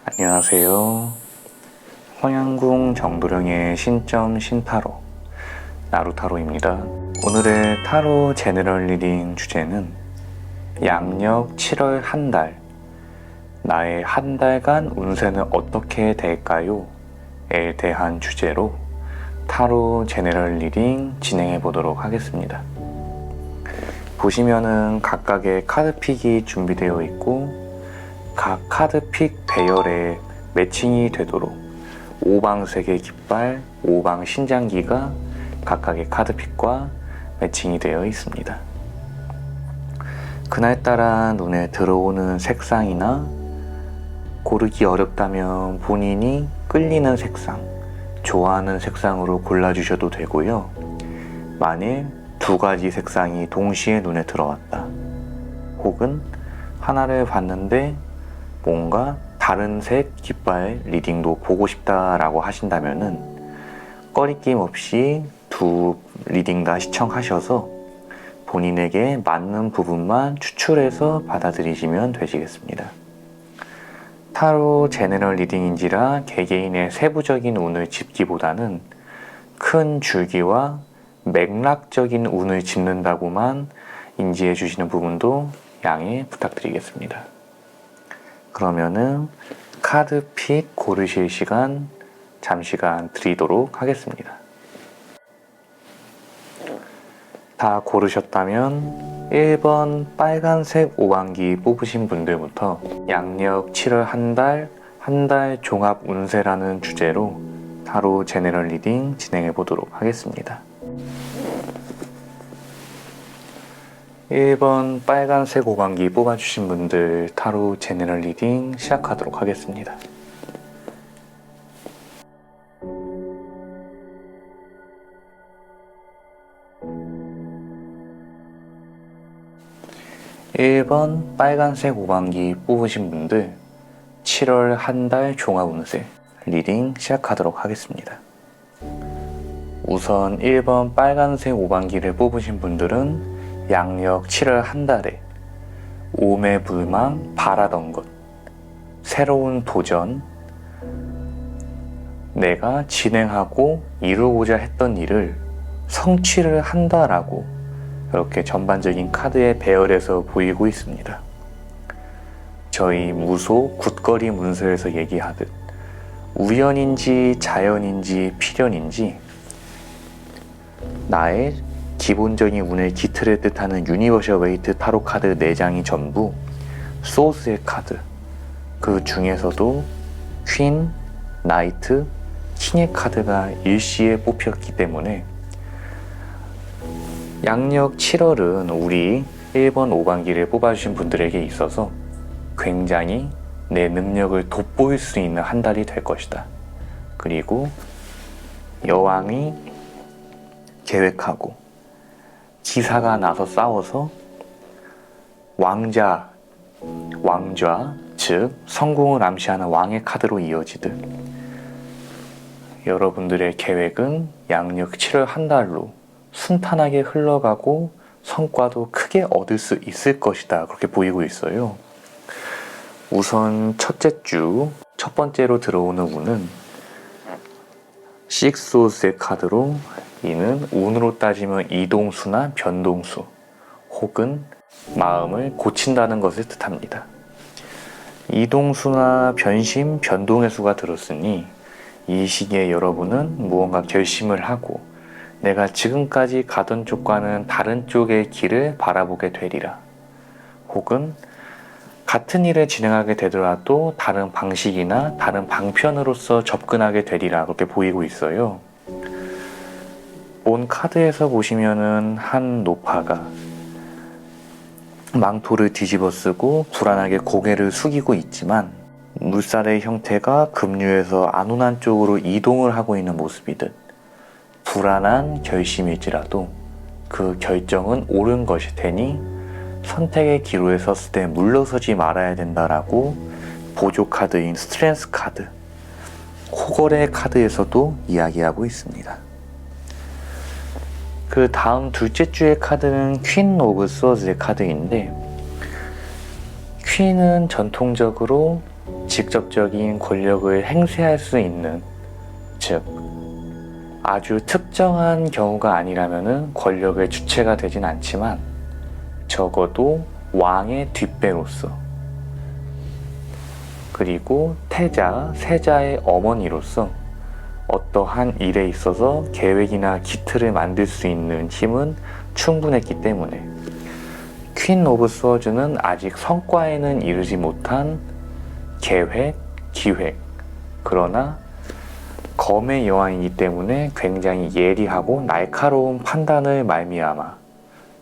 안녕하세요. 황양궁 정도령의 신점 신타로 나루타로입니다. 오늘의 타로 제너럴 리딩 주제는 양력 7월 한 달, 나의 한 달간 운세는 어떻게 될까요? 에 대한 주제로 타로 제너럴 리딩 진행해 보도록 하겠습니다. 보시면은 각각의 카드픽이 준비되어 있고 각 카드픽 배열에 매칭이 되도록 5방색의 깃발, 5방 신장기가 각각의 카드픽과 매칭이 되어 있습니다. 그날따라 눈에 들어오는 색상이나 고르기 어렵다면 본인이 끌리는 색상, 좋아하는 색상으로 골라주셔도 되고요. 만일 두 가지 색상이 동시에 눈에 들어왔다, 혹은 하나를 봤는데 뭔가 다른 색 깃발 리딩도 보고 싶다라고 하신다면은 꺼리낌 없이 두 리딩 다 시청하셔서 본인에게 맞는 부분만 추출해서 받아들이시면 되시겠습니다. 타로 제너럴 리딩인지라 개개인의 세부적인 운을 짚기보다는 큰 줄기와 맥락적인 운을 짚는다고만 인지해 주시는 부분도 양해 부탁드리겠습니다. 그러면은 카드픽 고르실 시간 잠시간 드리도록 하겠습니다. 다 고르셨다면 1번 빨간색 오방기 뽑으신 분들부터 양력 7월 한 달 종합 운세라는 주제로 타로 제너럴 리딩 진행해 보도록 하겠습니다. 1번 빨간색 오방기 뽑아주신 분들 타로 제너럴 리딩 시작하도록 하겠습니다. (1번) 빨간색 오방기 뽑으신 분들 7월 한 달 종합 운세 리딩 시작하도록 하겠습니다. 우선 1번 빨간색 오방기를 뽑으신 분들은 양력 7월 한 달에 오매불망 바라던 것, 새로운 도전, 내가 진행하고 이루고자 했던 일을 성취를 한다라고 이렇게 전반적인 카드의 배열에서 보이고 있습니다. 저희 무소 굿거리 문서에서 얘기하듯 우연인지 자연인지 필연인지 나의 기본적인 운의 기틀을 뜻하는 유니버셜 웨이트 타로 카드 4장이 전부 소스의 카드, 그 중에서도 퀸, 나이트, 킹의 카드가 일시에 뽑혔기 때문에 양력 7월은 우리 1번 오방기를 뽑아주신 분들에게 있어서 굉장히 내 능력을 돋보일 수 있는 한 달이 될 것이다. 그리고 여왕이 계획하고 기사가 나서 싸워서 왕좌, 즉 성공을 암시하는 왕의 카드로 이어지듯 여러분들의 계획은 양력 7월 한 달로 순탄하게 흘러가고 성과도 크게 얻을 수 있을 것이다. 그렇게 보이고 있어요. 우선 첫째 주 첫 번째로 들어오는 운은 식소스의 카드로 이는 운으로 따지면 이동수나 변동수 혹은 마음을 고친다는 것을 뜻합니다. 이동수나 변심, 변동의 수가 들었으니 이 시기에 여러분은 무언가 결심을 하고 내가 지금까지 가던 쪽과는 다른 쪽의 길을 바라보게 되리라. 혹은 같은 일을 진행하게 되더라도 다른 방식이나 다른 방편으로서 접근하게 되리라, 그렇게 보이고 있어요. 본 카드에서 보시면은 한 노파가 망토를 뒤집어 쓰고 불안하게 고개를 숙이고 있지만 물살의 형태가 급류에서 안온한 쪽으로 이동을 하고 있는 모습이듯 불안한 결심일지라도 그 결정은 옳은 것일 테니 선택의 기로에 섰을 때 물러서지 말아야 된다라고 보조 카드인 스트렝스 카드, 호걸의 카드에서도 이야기하고 있습니다. 그 다음 둘째 주의 카드는 퀸 오브 스워즈의 카드인데, 퀸은 전통적으로 직접적인 권력을 행사할 수 있는, 즉 아주 특정한 경우가 아니라면은 권력의 주체가 되진 않지만 적어도 왕의 뒷배로서, 그리고 태자, 세자의 어머니로서 어떠한 일에 있어서 계획이나 기틀을 만들 수 있는 힘은 충분했기 때문에 퀸 오브 스워즈는 아직 성과에는 이르지 못한 계획, 기획, 그러나 검의 여왕이기 때문에 굉장히 예리하고 날카로운 판단을 말미암아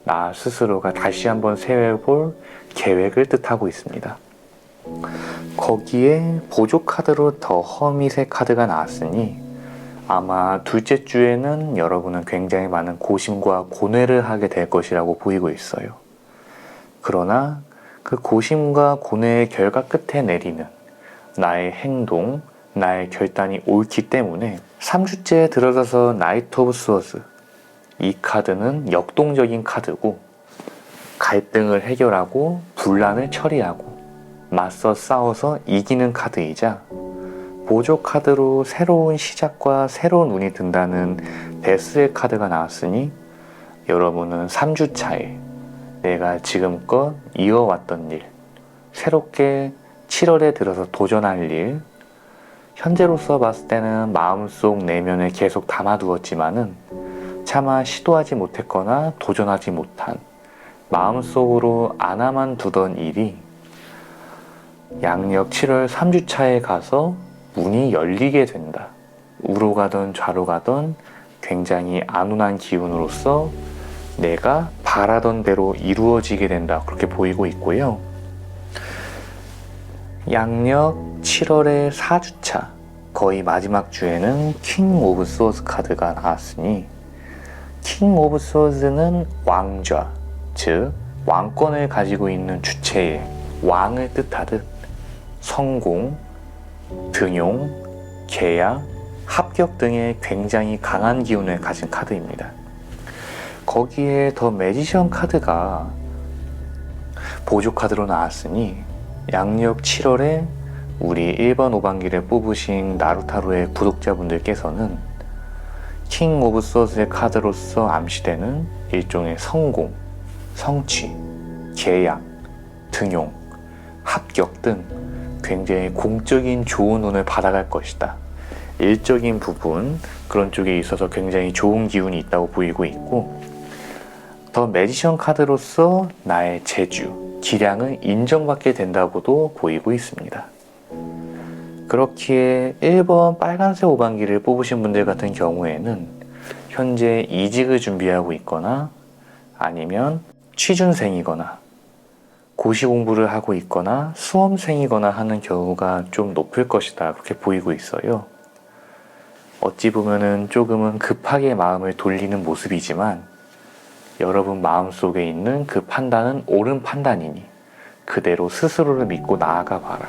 나 스스로가 다시 한번 세워볼 계획을 뜻하고 있습니다. 거기에 보조 카드로 더 허밋의 카드가 나왔으니 아마 둘째 주에는 여러분은 굉장히 많은 고심과 고뇌를 하게 될 것이라고 보이고 있어요. 그러나 그 고심과 고뇌의 결과 끝에 내리는 나의 행동, 나의 결단이 옳기 때문에 3주째에 들어가서 나이트 오브 스워즈, 이 카드는 역동적인 카드고 갈등을 해결하고 분란을 처리하고 맞서 싸워서 이기는 카드이자 보조 카드로 새로운 시작과 새로운 운이 든다는 데스의 카드가 나왔으니 여러분은 3주 차에 내가 지금껏 이어왔던 일, 새롭게 7월에 들어서 도전할 일, 현재로서 봤을 때는 마음속 내면에 계속 담아두었지만은 차마 시도하지 못했거나 도전하지 못한 마음속으로 안아만 두던 일이 양력 7월 3주차에 가서 문이 열리게 된다. 우로 가던 좌로 가던 굉장히 안온한 기운으로서 내가 바라던 대로 이루어지게 된다, 그렇게 보이고 있고요. 양력 7월의 4주차 거의 마지막 주에는 킹 오브 스워즈 카드가 나왔으니 킹 오브 스워즈는 왕좌, 즉 왕권을 가지고 있는 주체의 왕을 뜻하듯 성공, 등용, 계약, 합격 등의 굉장히 강한 기운을 가진 카드입니다. 거기에 더 매지션 카드가 보조 카드로 나왔으니 양력 7월에 우리 1번 5반기를 뽑으신 나루타로의 구독자분들께서는 킹 오브 스워즈의 카드로서 암시되는 일종의 성공, 성취, 계약, 등용, 합격 등 굉장히 공적인 좋은 운을 받아갈 것이다. 일적인 부분, 그런 쪽에 있어서 굉장히 좋은 기운이 있다고 보이고 있고, 더 매지션 카드로서 나의 재주, 기량을 인정받게 된다고도 보이고 있습니다. 그렇기에 1번 빨간색 5반기를 뽑으신 분들 같은 경우에는 현재 이직을 준비하고 있거나 아니면 취준생이거나 고시 공부를 하고 있거나 수험생이거나 하는 경우가 좀 높을 것이다, 그렇게 보이고 있어요. 어찌 보면은 조금은 급하게 마음을 돌리는 모습이지만 여러분 마음속에 있는 그 판단은 옳은 판단이니 그대로 스스로를 믿고 나아가 봐라.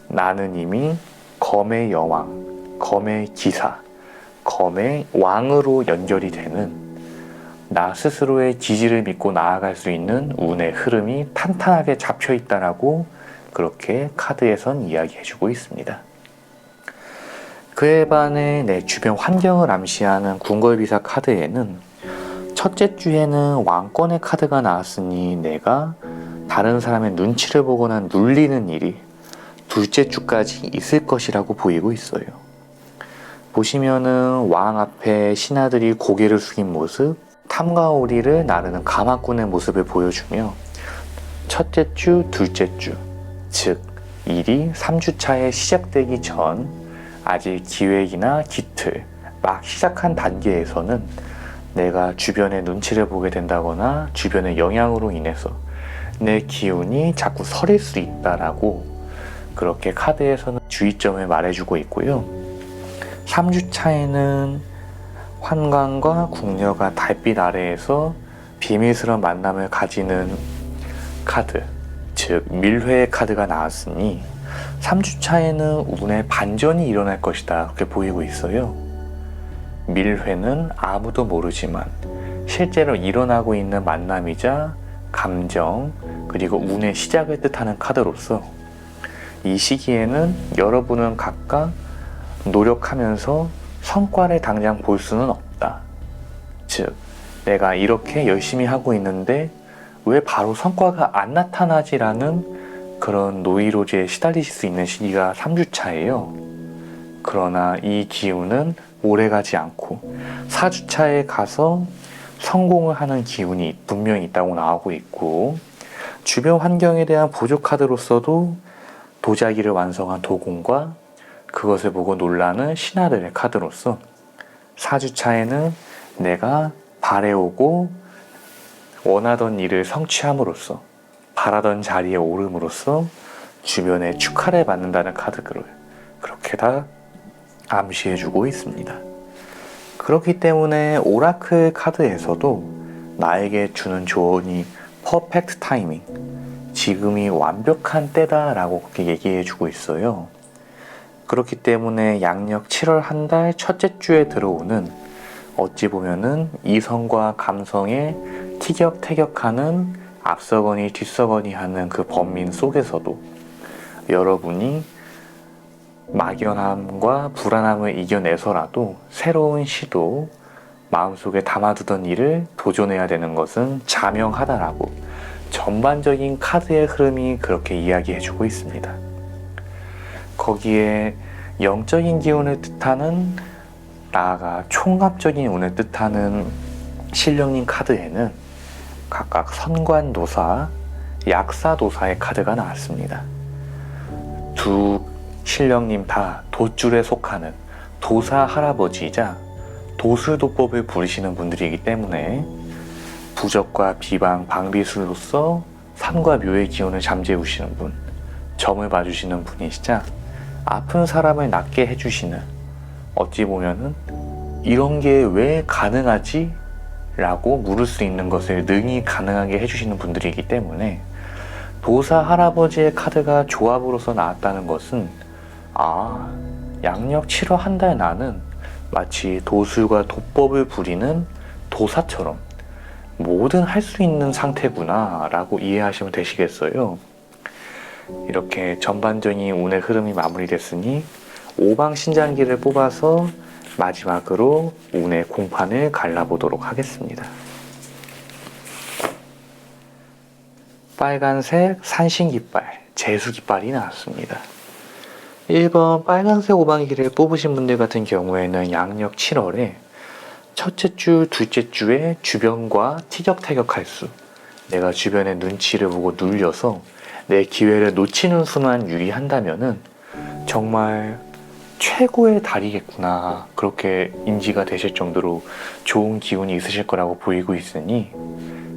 나는 이미 검의 여왕, 검의 기사, 검의 왕으로 연결이 되는 나 스스로의 지지를 믿고 나아갈 수 있는 운의 흐름이 탄탄하게 잡혀 있다라고 그렇게 카드에선 이야기해주고 있습니다. 그에 반해 내 주변 환경을 암시하는 궁궐비사 카드에는 첫째 주에는 왕권의 카드가 나왔으니 내가 다른 사람의 눈치를 보거나 눌리는 일이 둘째 주까지 있을 것이라고 보이고 있어요. 보시면은 왕 앞에 신하들이 고개를 숙인 모습, 탐과 오리를 나르는 가마꾼의 모습을 보여주며 첫째 주, 둘째 주, 즉 일이 3주차에 시작되기 전 아직 기획이나 기틀, 막 시작한 단계에서는 내가 주변의 눈치를 보게 된다거나 주변의 영향으로 인해서 내 기운이 자꾸 서릴 수 있다라고 그렇게 카드에서는 주의점을 말해주고 있고요. 3주차에는 환관과 궁녀가 달빛 아래에서 비밀스러운 만남을 가지는 카드, 즉 밀회의 카드가 나왔으니 3주차에는 운의 반전이 일어날 것이다 그렇게 보이고 있어요. 밀회는 아무도 모르지만 실제로 일어나고 있는 만남이자 감정 그리고 운의 시작을 뜻하는 카드로서 이 시기에는 여러분은 각각 노력하면서 성과를 당장 볼 수는 없다. 즉 내가 이렇게 열심히 하고 있는데 왜 바로 성과가 안 나타나지라는 그런 노이로제에 시달리실 수 있는 시기가 3주차예요. 그러나 이 기운은 오래가지 않고 4주차에 가서 성공을 하는 기운이 분명히 있다고 나오고 있고 주변 환경에 대한 보조 카드로서도 도자기를 완성한 도공과 그것을 보고 놀라는 신하들의 카드로서 4주차에는 내가 바래오고 원하던 일을 성취함으로써 바라던 자리에 오름으로써 주변에 축하를 받는다는 카드를 그렇게 다 암시해주고 있습니다. 그렇기 때문에 오라클 카드에서도 나에게 주는 조언이 퍼펙트 타이밍, 지금이 완벽한 때다라고 그렇게 얘기해주고 있어요. 그렇기 때문에 양력 7월 한 달 첫째 주에 들어오는 어찌 보면은 이성과 감성의 티격태격하는 앞서거니 뒤서거니 하는 그 범민 속에서도 여러분이 막연함과 불안함을 이겨내서라도 새로운 시도, 마음속에 담아두던 일을 도전해야 되는 것은 자명하다라고 전반적인 카드의 흐름이 그렇게 이야기해주고 있습니다. 거기에 영적인 기운을 뜻하는 나아가 총합적인 운을 뜻하는 신령님 카드에는 각각 선관도사, 약사도사의 카드가 나왔습니다. 두 신령님 다 돛줄에 속하는 도사 할아버지이자 도술도법을 부리시는 분들이기 때문에 부적과 비방, 방비술로서 산과 묘의 기운을 잠재우시는 분, 점을 봐주시는 분이시자 아픈 사람을 낫게 해주시는, 어찌 보면은 이런 게 왜 가능하지? 라고 물을 수 있는 것을 능히 가능하게 해주시는 분들이기 때문에 도사 할아버지의 카드가 조합으로서 나왔다는 것은 양력 7월 한 달 나는 마치 도술과 도법을 부리는 도사처럼 뭐든 할 수 있는 상태구나 라고 이해하시면 되시겠어요. 이렇게 전반적인 운의 흐름이 마무리됐으니 오방신장기를 뽑아서 마지막으로 운의 공판을 갈라보도록 하겠습니다. 빨간색 산신깃발, 재수깃발이 나왔습니다. 1번 빨간색 오방기를 뽑으신 분들 같은 경우에는 양력 7월에 첫째 주, 둘째 주에 주변과 티격태격할 수, 내가 주변의 눈치를 보고 눌려서 내 기회를 놓치는 수만 유의한다면은 정말 최고의 달이겠구나 그렇게 인지가 되실 정도로 좋은 기운이 있으실 거라고 보이고 있으니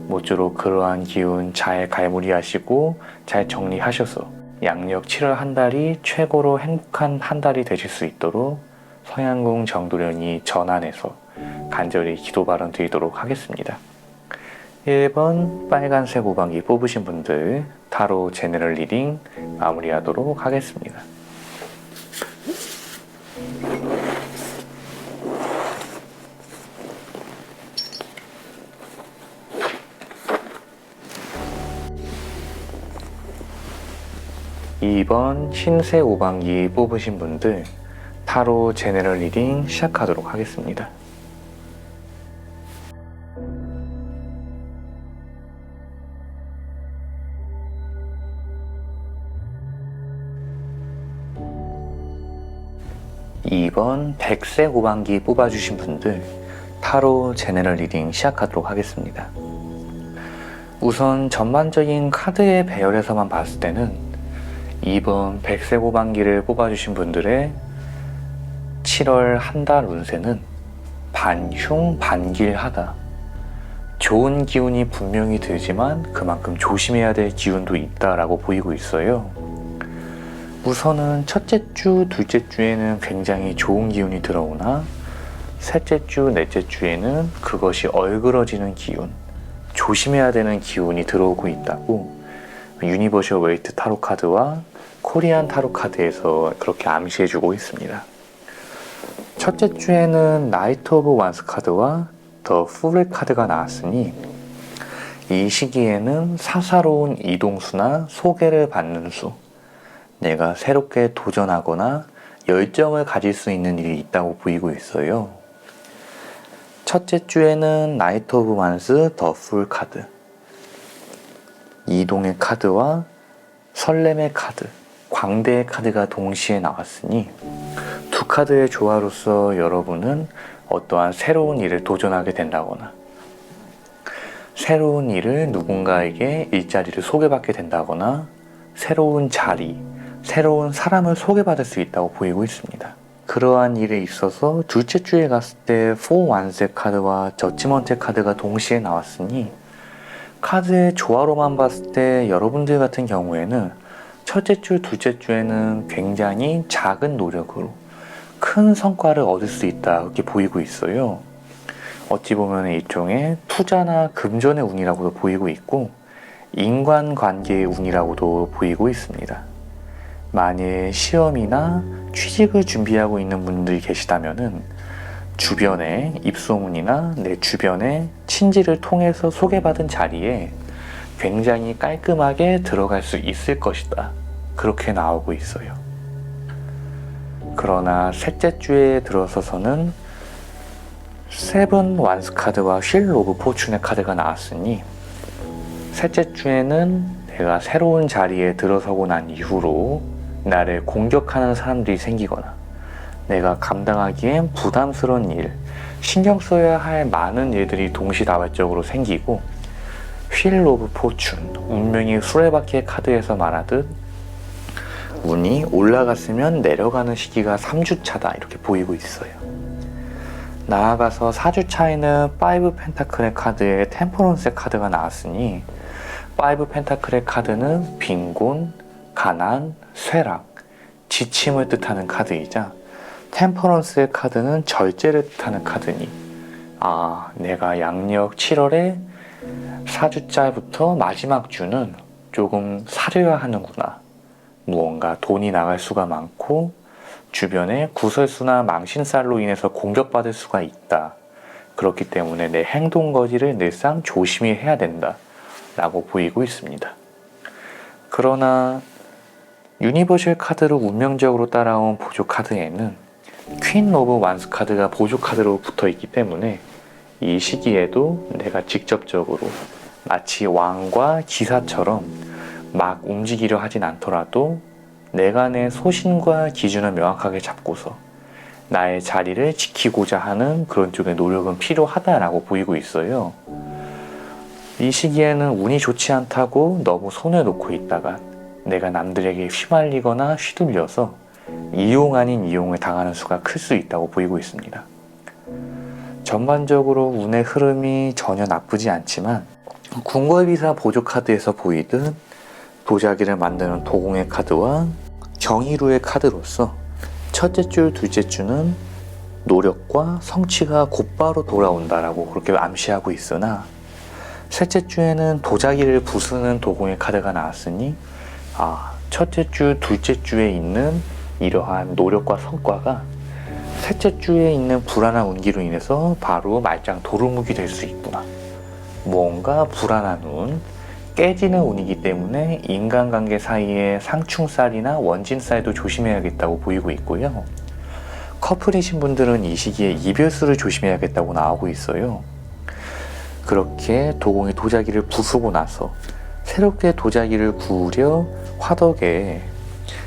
모쪼록 그러한 기운 잘 갈무리하시고 잘 정리하셔서 양력 7월 한 달이 최고로 행복한 한 달이 되실 수 있도록 서양궁 정도련이 전환해서 간절히 기도 발언 드리도록 하겠습니다. 1번 빨간색 오방기 뽑으신 분들 타로 제너럴 리딩 마무리하도록 하겠습니다. (2번) 흰색 오방기 뽑으신 분들 타로 제너럴 리딩 시작하도록 하겠습니다. 2번 백세 후반기 뽑아주신 분들 타로 제너럴 리딩 시작하도록 하겠습니다. 우선 전반적인 카드의 배열에서만 봤을 때는 2번 백세 후반기를 뽑아주신 분들의 7월 한 달 운세는 반흉 반길하다. 좋은 기운이 분명히 들지만 그만큼 조심해야 될 기운도 있다라고 보이고 있어요. 우선은 첫째 주, 둘째 주에는 굉장히 좋은 기운이 들어오나 셋째 주, 넷째 주에는 그것이 얼그러지는 기운, 조심해야 되는 기운이 들어오고 있다고 유니버셜 웨이트 타로 카드와 코리안 타로 카드에서 그렇게 암시해주고 있습니다. 첫째 주에는 나이트 오브 완스 카드와 더 풀의 카드가 나왔으니 이 시기에는 사사로운 이동수나 소개를 받는 수, 내가 새롭게 도전하거나 열정을 가질 수 있는 일이 있다고 보이고 있어요. 첫째 주에는 나이트 오브 완스 더 풀 카드, 이동의 카드와 설렘의 카드, 광대의 카드가 동시에 나왔으니 두 카드의 조화로서 여러분은 어떠한 새로운 일을 도전하게 된다거나 새로운 일을 누군가에게 일자리를 소개받게 된다거나 새로운 자리, 새로운 사람을 소개받을 수 있다고 보이고 있습니다. 그러한 일에 있어서 둘째 주에 갔을 때 4 완세 카드와 저지먼트 카드가 동시에 나왔으니 카드의 조화로만 봤을 때 여러분들 같은 경우에는 첫째 주, 둘째 주에는 굉장히 작은 노력으로 큰 성과를 얻을 수 있다 이렇게 보이고 있어요. 어찌 보면 일종의 투자나 금전의 운이라고도 보이고 있고 인간관계의 운이라고도 보이고 있습니다. 만일 시험이나 취직을 준비하고 있는 분들이 계시다면은 주변에 입소문이나 내 주변에 친지를 통해서 소개받은 자리에 굉장히 깔끔하게 들어갈 수 있을 것이다. 그렇게 나오고 있어요. 그러나 셋째 주에 들어서서는 세븐 완스 카드와 휠 오브 포춘의 카드가 나왔으니 셋째 주에는 내가 새로운 자리에 들어서고 난 이후로 나를 공격하는 사람들이 생기거나 내가 감당하기엔 부담스러운 일, 신경 써야 할 많은 일들이 동시다발적으로 생기고 휠 오브 포춘, 운명의 수레바퀴의 카드에서 말하듯 운이 올라갔으면 내려가는 시기가 3주차다 이렇게 보이고 있어요. 나아가서 4주차에는 5 펜타클의 카드에 템퍼런스의 카드가 나왔으니 5 펜타클의 카드는 빈곤, 가난, 쇠락, 지침을 뜻하는 카드이자 템퍼런스의 카드는 절제를 뜻하는 카드니 내가 양력 7월에 4주차부터 마지막 주는 조금 사려야 하는구나. 무언가 돈이 나갈 수가 많고 주변에 구설수나 망신살로 인해서 공격받을 수가 있다. 그렇기 때문에 내 행동거지를 늘상 조심히 해야 된다 라고 보이고 있습니다. 그러나 유니버셜 카드로 운명적으로 따라온 보조 카드에는 퀸 오브 완스 카드가 보조 카드로 붙어 있기 때문에 이 시기에도 내가 직접적으로 마치 왕과 기사처럼 막 움직이려 하진 않더라도 내가 내 소신과 기준을 명확하게 잡고서 나의 자리를 지키고자 하는 그런 쪽의 노력은 필요하다라고 보이고 있어요. 이 시기에는 운이 좋지 않다고 너무 손을 놓고 있다가 내가 남들에게 휘말리거나 휘둘려서 이용 아닌 이용을 당하는 수가 클 수 있다고 보이고 있습니다. 전반적으로 운의 흐름이 전혀 나쁘지 않지만 궁궐비사 보조 카드에서 보이듯 도자기를 만드는 도공의 카드와 경이루의 카드로서 첫째 주, 둘째 주는 노력과 성취가 곧바로 돌아온다라고 그렇게 암시하고 있으나 셋째 주에는 도자기를 부수는 도공의 카드가 나왔으니 첫째 주, 둘째 주에 있는 이러한 노력과 성과가 셋째 주에 있는 불안한 운기로 인해서 바로 말짱 도루묵이 될 수 있구나. 무언가 불안한 운, 깨지는 운이기 때문에 인간관계 사이에 상충살이나 원진살도 조심해야겠다고 보이고 있고요. 커플이신 분들은 이 시기에 이별수를 조심해야겠다고 나오고 있어요. 그렇게 도공이 도자기를 부수고 나서 새롭게 도자기를 구우려 화덕에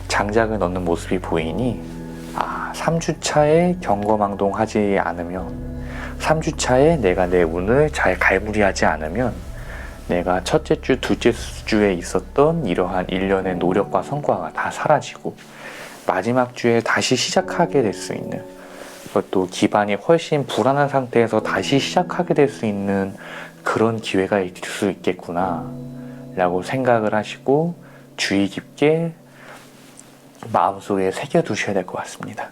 장작을 넣는 모습이 보이니 3주차에 경거망동하지 않으면, 3주차에 내가 내 운을 잘 갈무리하지 않으면 내가 첫째 주, 둘째 주에 있었던 이러한 일련의 노력과 성과가 다 사라지고 마지막 주에 다시 시작하게 될 수 있는, 그것도 기반이 훨씬 불안한 상태에서 다시 시작하게 될 수 있는 그런 기회가 있을 수 있겠구나 라고 생각을 하시고 주의 깊게 마음속에 새겨두셔야 될 것 같습니다.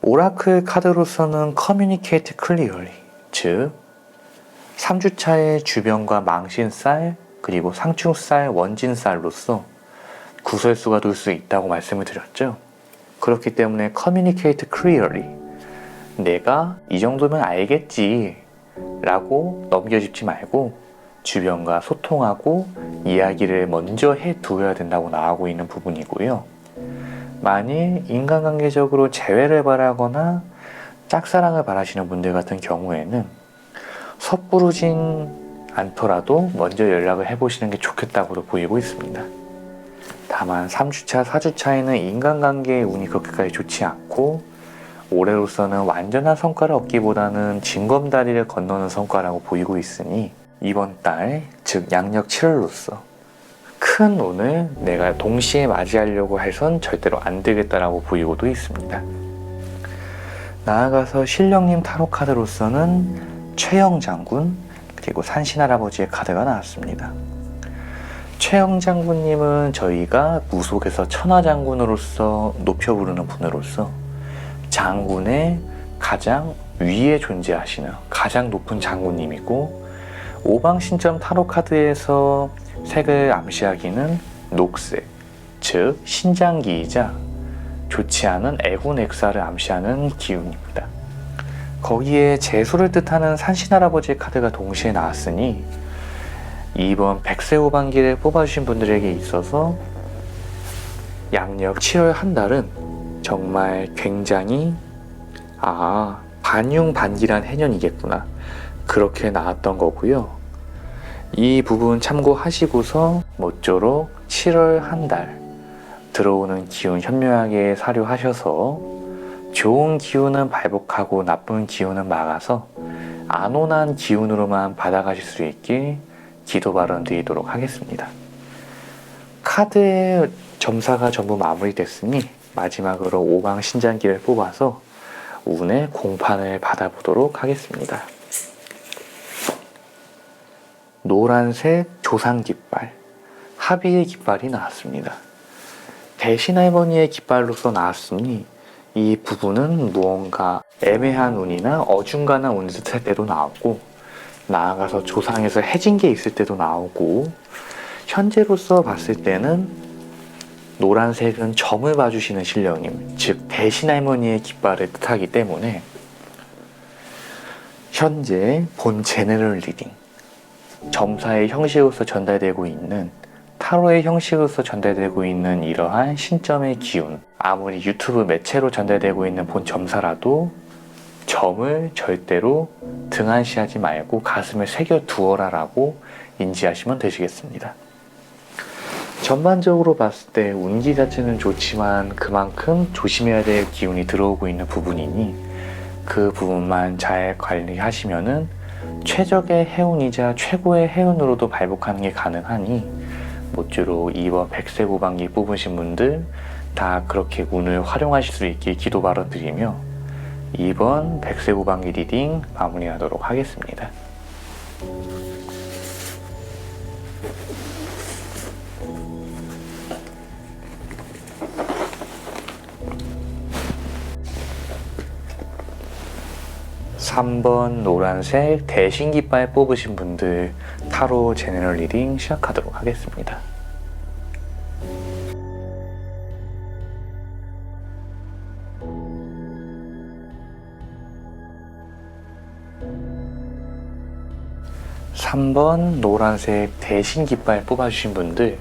오라클 카드로서는 Communicate Clearly, 즉 3주차의 주변과 망신살 그리고 상충살, 원진살로서 구설수가 돌 수 있다고 말씀을 드렸죠. 그렇기 때문에 Communicate Clearly, 내가 이 정도면 알겠지 라고 넘겨짚지 말고 주변과 소통하고 이야기를 먼저 해두어야 된다고 나오고 있는 부분이고요. 만일 인간관계적으로 재회를 바라거나 짝사랑을 바라시는 분들 같은 경우에는 섣부르진 않더라도 먼저 연락을 해보시는 게 좋겠다고도 보이고 있습니다. 다만 3주차, 4주차에는 인간관계의 운이 그렇게까지 좋지 않고 올해로서는 완전한 성과를 얻기보다는 징검다리를 건너는 성과라고 보이고 있으니 이번 달, 즉 양력 7월로서 큰 운을 내가 동시에 맞이하려고 해선 절대로 안 되겠다라고 보이고도 있습니다. 나아가서 신령님 타로 카드로서는 최영장군 그리고 산신할아버지의 카드가 나왔습니다. 최영장군님은 저희가 무속에서 천하장군으로서 높여 부르는 분으로서 장군의 가장 위에 존재하시는 가장 높은 장군님이고, 오방신점 타로 카드에서 색을 암시하기는 녹색, 즉 신장기이자 좋지 않은 애군액사를 암시하는 기운입니다. 거기에 재수를 뜻하는 산신할아버지의 카드가 동시에 나왔으니 이번 백세오반기를 뽑아주신 분들에게 있어서 양력 7월 한 달은 정말 굉장히 반융반기란 해년이겠구나 그렇게 나왔던 거고요. 이 부분 참고하시고서 모쪼록 7월 한 달 들어오는 기운 현명하게 사료하셔서 좋은 기운은 발복하고 나쁜 기운은 막아서 안온한 기운으로만 받아가실 수 있게 기도 발언 드리도록 하겠습니다. 카드의 점사가 전부 마무리됐으니 마지막으로 오방신장기를 뽑아서 운의 공판을 받아보도록 하겠습니다. 노란색 조상깃발, 합의의 깃발이 나왔습니다. 대신할머니의 깃발로서 나왔으니 이 부분은 무언가 애매한 운이나 어중간한 운을 뜻할 때도 나오고, 나아가서 조상에서 해진 게 있을 때도 나오고, 현재로서 봤을 때는 노란색은 점을 봐주시는 신령님, 즉 대신할머니의 깃발을 뜻하기 때문에 현재 본 제너럴 리딩, 점사의 형식으로서 전달되고 있는, 타로의 형식으로서 전달되고 있는 이러한 신점의 기운, 아무리 유튜브 매체로 전달되고 있는 본 점사라도 점을 절대로 등한시하지 말고 가슴에 새겨두어라 라고 인지하시면 되시겠습니다. 전반적으로 봤을 때 운기 자체는 좋지만 그만큼 조심해야 될 기운이 들어오고 있는 부분이니 그 부분만 잘 관리하시면은 최적의 해운이자 최고의 해운으로도 발복하는 게 가능하니 모쪼록 이번 백세고방기 뽑으신 분들 다 그렇게 운을 활용하실 수 있게 기도 발언 드리며 이번 백세고방기 리딩 마무리하도록 하겠습니다. (3번) 노란색 대신깃발 뽑으신 분들 타로 제너럴 리딩 시작하도록 하겠습니다. (3번) 노란색 대신깃발 뽑아주신 분들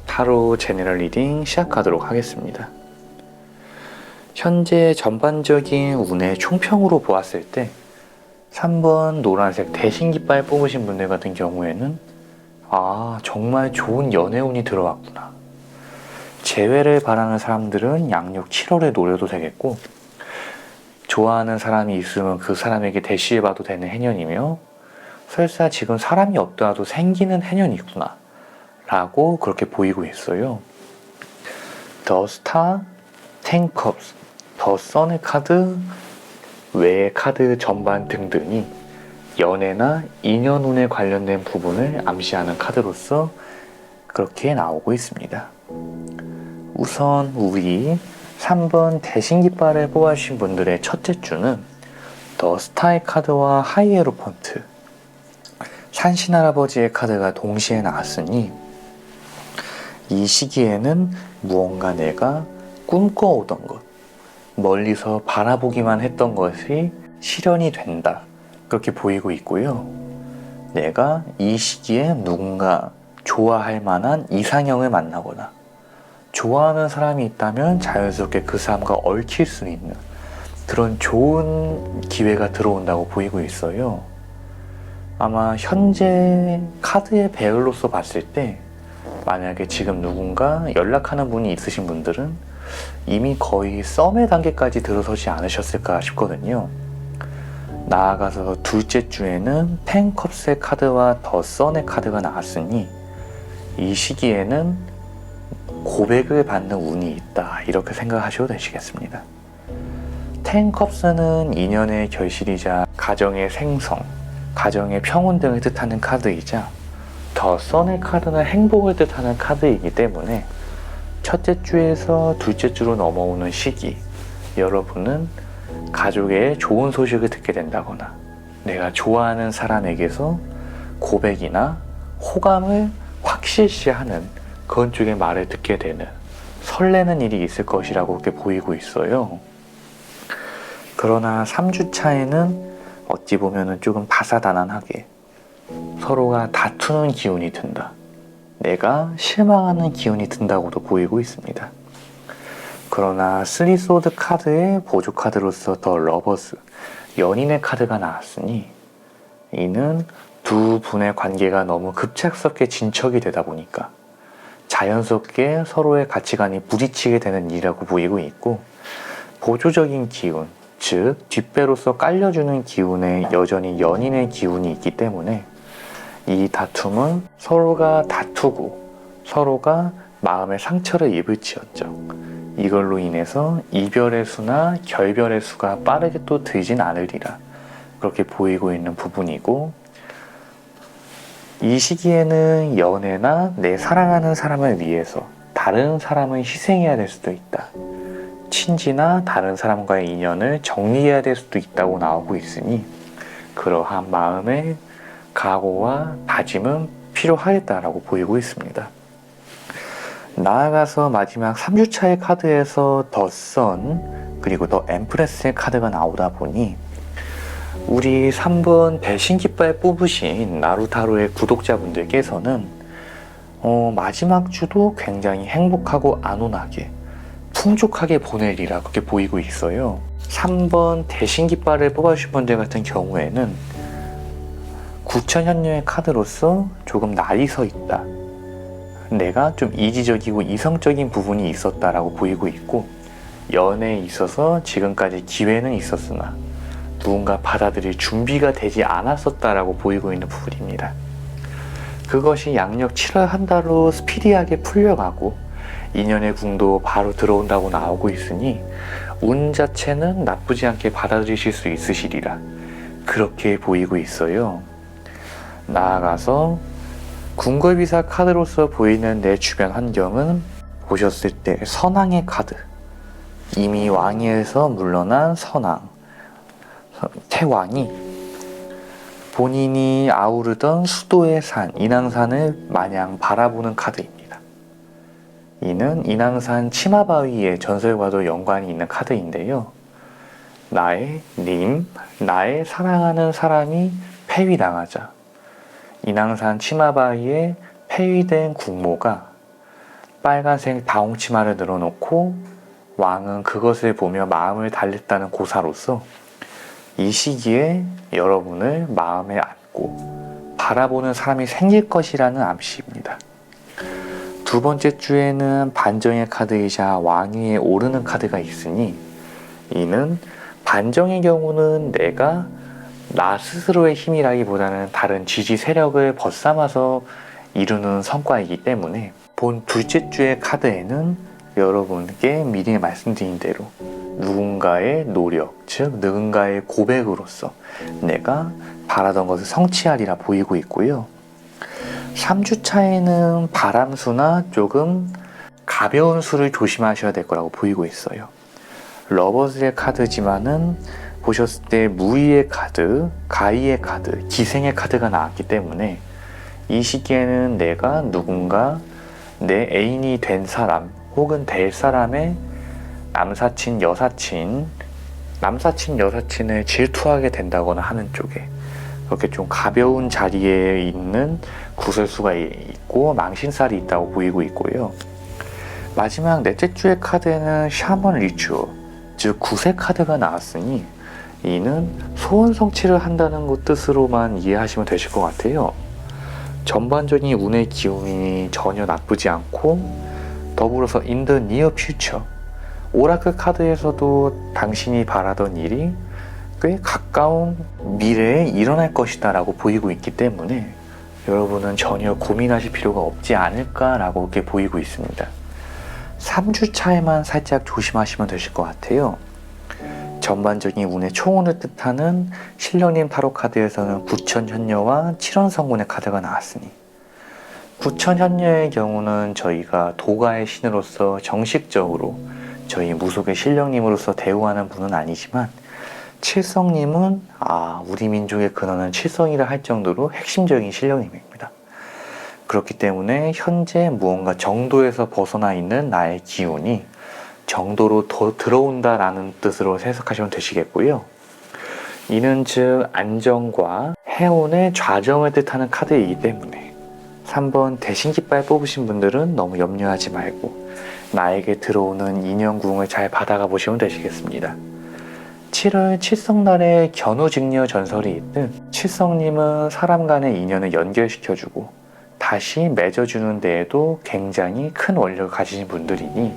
타로 제너럴 리딩 시작하도록 하겠습니다. 현재 전반적인 운의 총평으로 보았을 때 3번 노란색 대신깃발 뽑으신 분들 같은 경우에는 정말 좋은 연애운이 들어왔구나, 재회를 바라는 사람들은 양력 7월에 노려도 되겠고, 좋아하는 사람이 있으면 그 사람에게 대시해봐도 되는 해년이며, 설사 지금 사람이 없더라도 생기는 해년이구나 라고 그렇게 보이고 있어요. The Star, Ten Cups, The Sun의 카드, 외의 카드 전반 등등이 연애나 인연운에 관련된 부분을 암시하는 카드로서 그렇게 나오고 있습니다. 우선 우리 3번 대신깃발을 뽑아주신 분들의 첫째 주는 더 스타의 카드와 하이에로펀트, 산신할아버지의 카드가 동시에 나왔으니 이 시기에는 무언가 내가 꿈꿔오던 것, 멀리서 바라보기만 했던 것이 실현이 된다, 그렇게 보이고 있고요. 내가 이 시기에 누군가 좋아할 만한 이상형을 만나거나 좋아하는 사람이 있다면 자연스럽게 그 사람과 얽힐 수 있는 그런 좋은 기회가 들어온다고 보이고 있어요. 아마 현재 카드의 배열로서 봤을 때 만약에 지금 누군가 연락하는 분이 있으신 분들은 이미 거의 썸의 단계까지 들어서지 않으셨을까 싶거든요. 나아가서 둘째 주에는 펜컵스의 카드와 더 선의 카드가 나왔으니 이 시기에는 고백을 받는 운이 있다, 이렇게 생각하셔도 되시겠습니다. 텐컵스는 인연의 결실이자 가정의 생성, 가정의 평온 등을 뜻하는 카드이자 더 선의 카드는 행복을 뜻하는 카드이기 때문에 첫째 주에서 둘째 주로 넘어오는 시기, 여러분은 가족의 좋은 소식을 듣게 된다거나 내가 좋아하는 사람에게서 고백이나 호감을 확실시하는 그런 쪽의 말을 듣게 되는 설레는 일이 있을 것이라고 그렇게 보이고 있어요. 그러나 3주 차에는 어찌 보면 조금 다사다난하게 서로가 다투는 기운이 든다, 내가 실망하는 기운이 든다고도 보이고 있습니다. 그러나 3소드 카드의 보조 카드로서 더 러버스, 연인의 카드가 나왔으니 이는 두 분의 관계가 너무 급작스럽게 진척이 되다 보니까 자연스럽게 서로의 가치관이 부딪히게 되는 일이라고 보이고 있고, 보조적인 기운, 즉 뒷배로서 깔려주는 기운에 여전히 연인의 기운이 있기 때문에 이 다툼은 서로가 다투고 서로가 마음의 상처를 입을지언정 이걸로 인해서 이별의 수나 결별의 수가 빠르게 또 들진 않으리라, 그렇게 보이고 있는 부분이고, 이 시기에는 연애나 내 사랑하는 사람을 위해서 다른 사람을 희생해야 될 수도 있다, 친지나 다른 사람과의 인연을 정리해야 될 수도 있다고 나오고 있으니 그러한 마음의 각오와 다짐은 필요하겠다라고 보이고 있습니다. 나아가서 마지막 3주차의 카드에서 더 선 그리고 더 엠프레스의 카드가 나오다 보니 우리 3번 배신깃발 뽑으신 나루타로의 구독자분들께서는 마지막 주도 굉장히 행복하고 안온하게 풍족하게 보내리라 그렇게 보이고 있어요. 3번 대신깃발을 뽑아주신 분들 같은 경우에는 구천현녀의 카드로서 조금 날이 서 있다, 내가 좀 이지적이고 이성적인 부분이 있었다라고 보이고 있고, 연애에 있어서 지금까지 기회는 있었으나 누군가 받아들일 준비가 되지 않았었다라고 보이고 있는 부분입니다. 그것이 양력 7월 한 달로 스피디하게 풀려가고 인연의 궁도 바로 들어온다고 나오고 있으니 운 자체는 나쁘지 않게 받아들이실 수 있으시리라, 그렇게 보이고 있어요. 나아가서 궁궐비사 카드로서 보이는 내 주변 환경은 보셨을 때 선왕의 카드, 이미 왕위에서 물러난 선왕, 태왕이 본인이 아우르던 수도의 산, 인왕산을 마냥 바라보는 카드입니다. 이는 인왕산 치마바위의 전설과도 연관이 있는 카드인데요. 나의 사랑하는 사람이 폐위당하자 인왕산 치마바위에 폐위된 국모가 빨간색 다홍치마를 늘어놓고 왕은 그것을 보며 마음을 달랬다는 고사로서 이 시기에 여러분을 마음에 안고 바라보는 사람이 생길 것이라는 암시입니다. 두 번째 주에는 반정의 카드이자 왕위에 오르는 카드가 있으니 이는 반정의 경우는 내가 나 스스로의 힘이라기보다는 다른 지지 세력을 벗삼아서 이루는 성과이기 때문에 본 둘째 주의 카드에는 여러분께 미리 말씀드린 대로 누군가의 노력, 즉 누군가의 고백으로서 내가 바라던 것을 성취하리라 보이고 있고요. 3주차에는 바람수나 조금 가벼운 수를 조심하셔야 될 거라고 보이고 있어요. 러버스의 카드지만은 보셨을 때 무의의 카드, 가의의 카드, 기생의 카드가 나왔기 때문에 이 시기에는 내가 누군가 내 애인이 된 사람 혹은 될 사람의 남사친, 여사친을 질투하게 된다거나 하는 쪽에 그렇게 좀 가벼운 자리에 있는 구설수가 있고 망신살이 있다고 보이고 있고요. 마지막 넷째 주의 카드에는 샤먼 리추어, 즉 구세 카드가 나왔으니 이는 소원 성취를 한다는 것 뜻으로만 이해하시면 되실 것 같아요. 전반적인 운의 기운이 전혀 나쁘지 않고 더불어서 in the near future, 오라클 카드에서도 당신이 바라던 일이 꽤 가까운 미래에 일어날 것이다 라고 보이고 있기 때문에 여러분은 전혀 고민하실 필요가 없지 않을까 라고 이렇게 보이고 있습니다. 3주 차에만 살짝 조심하시면 되실 것 같아요. 전반적인 운의 총운을 뜻하는 신령님 타로 카드에서는 구천현녀와 칠원성군의 카드가 나왔으니 구천현녀의 경우는 저희가 도가의 신으로서 정식적으로 저희 무속의 신령님으로서 대우하는 분은 아니지만 칠성님은 우리 민족의 근원은 칠성이라 할 정도로 핵심적인 신령님입니다. 그렇기 때문에 현재 무언가 정도에서 벗어나 있는 나의 기운이 정도로 더 들어온다라는 뜻으로 해석하시면 되시겠고요. 이는 즉 안정과 해운의 좌정을 뜻하는 카드이기 때문에 3번 대신깃발 뽑으신 분들은 너무 염려하지 말고 나에게 들어오는 인연궁을 잘 받아가 보시면 되시겠습니다. 7월 칠성날에 견우직녀 전설이 있듯 칠성님은 사람 간의 인연을 연결시켜주고 다시 맺어주는 데에도 굉장히 큰 원력을 가지신 분들이니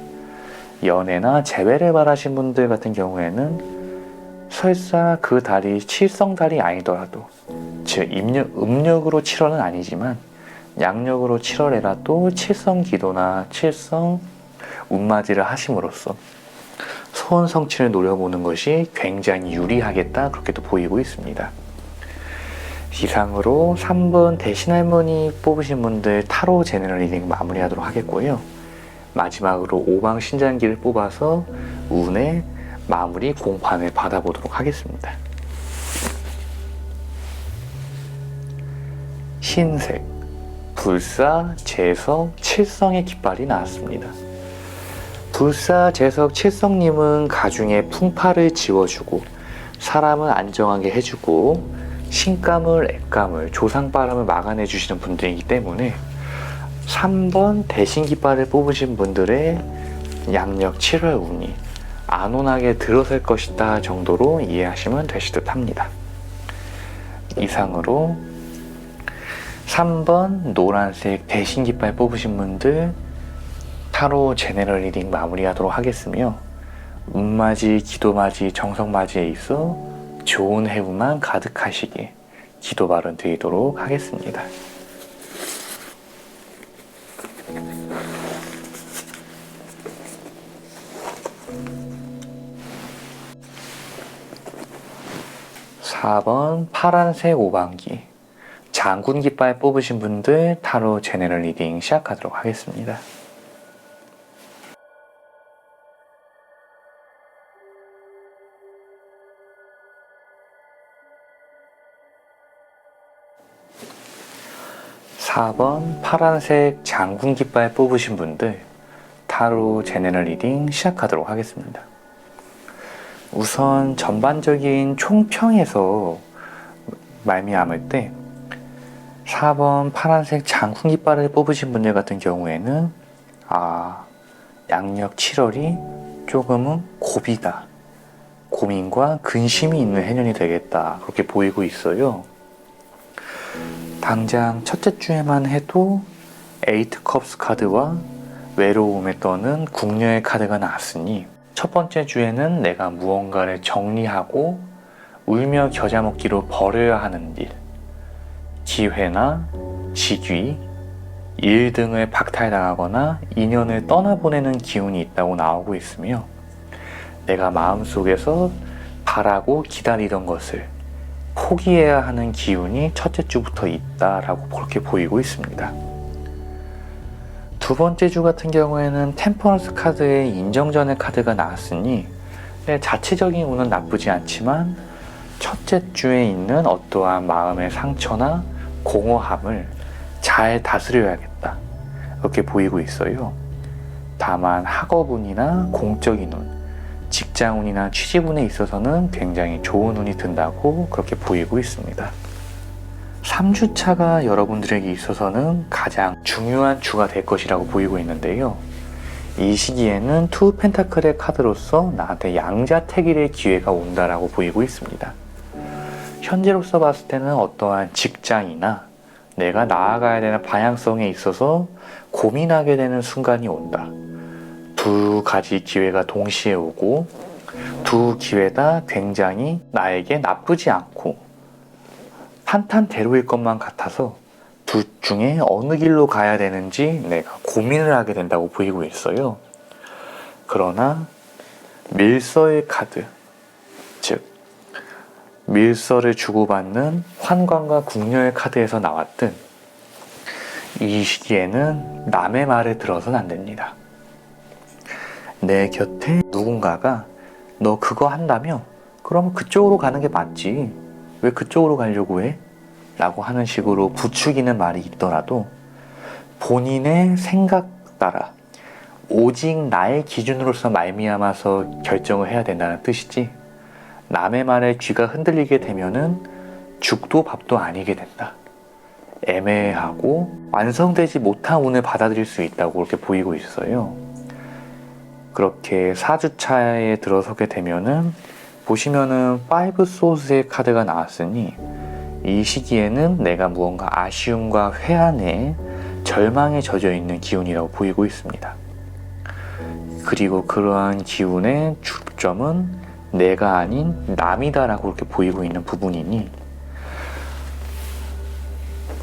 연애나 재회를 바라신 분들 같은 경우에는 설사 그 달이 칠성달이 아니더라도 즉 음력으로 7월은 아니지만 양력으로 7월에라도 칠성 기도나 칠성 운맞이를 하심으로써 소원 성취를 노려보는 것이 굉장히 유리하겠다 그렇게도 보이고 있습니다. 이상으로 3번 대신할머니 뽑으신 분들 타로 제너럴 리딩 마무리하도록 하겠고요. 마지막으로 5방 신장기를 뽑아서 운의 마무리 공판을 받아보도록 하겠습니다. 흰색, 불사, 재석, 칠성의 깃발이 나왔습니다. 불사, 재석, 칠성님은 가중에 풍파를 지워주고 사람을 안정하게 해주고 신감을, 액감을, 조상바람을 막아내 주시는 분들이기 때문에 3번 대신깃발을 뽑으신 분들의 양력 7월 운이 안온하게 들어설 것이다 정도로 이해하시면 되실 듯 합니다. 이상으로 3번 노란색 대신깃발 뽑으신 분들 타로 제너럴 리딩 마무리하도록 하겠으며 운맞이, 기도맞이, 정성맞이에 있어 좋은 해운만 가득하시게 기도 발언 드리도록 하겠습니다. (4번) 파란색 오방기 장군 깃발 뽑으신 분들 타로 제너럴 리딩 시작하도록 하겠습니다. (4번) 파란색 장군 깃발 뽑으신 분들 타로 제너럴 리딩 시작하도록 하겠습니다. 우선 전반적인 총평에서 말미암을 때 4번 파란색 장군 깃발을 뽑으신 분들 같은 경우에는 양력 7월이 조금은 고비다, 고민과 근심이 있는 해년이 되겠다 그렇게 보이고 있어요. 당장 첫째 주에만 해도 에이트 컵스 카드와 외로움에 떠는 궁녀의 카드가 나왔으니 첫 번째 주에는 내가 무언가를 정리하고 울며 겨자 먹기로 버려야 하는 일, 기회나 직위, 일 등을 박탈당하거나 인연을 떠나보내는 기운이 있다고 나오고 있으며 내가 마음속에서 바라고 기다리던 것을 포기해야 하는 기운이 첫째 주부터 있다라고 그렇게 보이고 있습니다. 두 번째 주 같은 경우에는 템퍼런스 카드에 인정전의 카드가 나왔으니 자체적인 운은 나쁘지 않지만 첫째 주에 있는 어떠한 마음의 상처나 공허함을 잘 다스려야겠다 이렇게 보이고 있어요. 다만 학업운이나 공적인 운, 직장운이나 취직운에 있어서는 굉장히 좋은 운이 든다고 그렇게 보이고 있습니다. 3주차가 여러분들에게 있어서는 가장 중요한 주가 될 것이라고 보이고 있는데요. 이 시기에는 투 펜타클의 카드로서 나한테 양자택일의 기회가 온다라고 보이고 있습니다. 현재로서 봤을 때는 어떠한 직장이나 내가 나아가야 되는 방향성에 있어서 고민하게 되는 순간이 온다. 두 가지 기회가 동시에 오고 두 기회 다 굉장히 나에게 나쁘지 않고 탄탄대로일 것만 같아서 둘 중에 어느 길로 가야 되는지 내가 고민을 하게 된다고 보이고 있어요. 그러나 밀서의 카드, 즉 밀서를 주고받는 환관과 궁녀의 카드에서 나왔든 이 시기에는 남의 말을 들어서는 안 됩니다. 내 곁에 누군가가 너 그거 한다며? 그럼 그쪽으로 가는 게 맞지. 왜 그쪽으로 가려고 해? 라고 하는 식으로 부추기는 말이 있더라도 본인의 생각 따라 오직 나의 기준으로서 말미암아서 결정을 해야 된다는 뜻이지 남의 말에 귀가 흔들리게 되면은 죽도 밥도 아니게 된다. 애매하고 완성되지 못한 운을 받아들일 수 있다고 그렇게 보이고 있어요. 그렇게 4주차에 들어서게 되면은 보시면은 5 소스의 카드가 나왔으니 이 시기에는 내가 무언가 아쉬움과 회한에 절망에 젖어 있는 기운이라고 보이고 있습니다. 그리고 그러한 기운의 주점은 내가 아닌 남이다라고 그렇게 보이고 있는 부분이니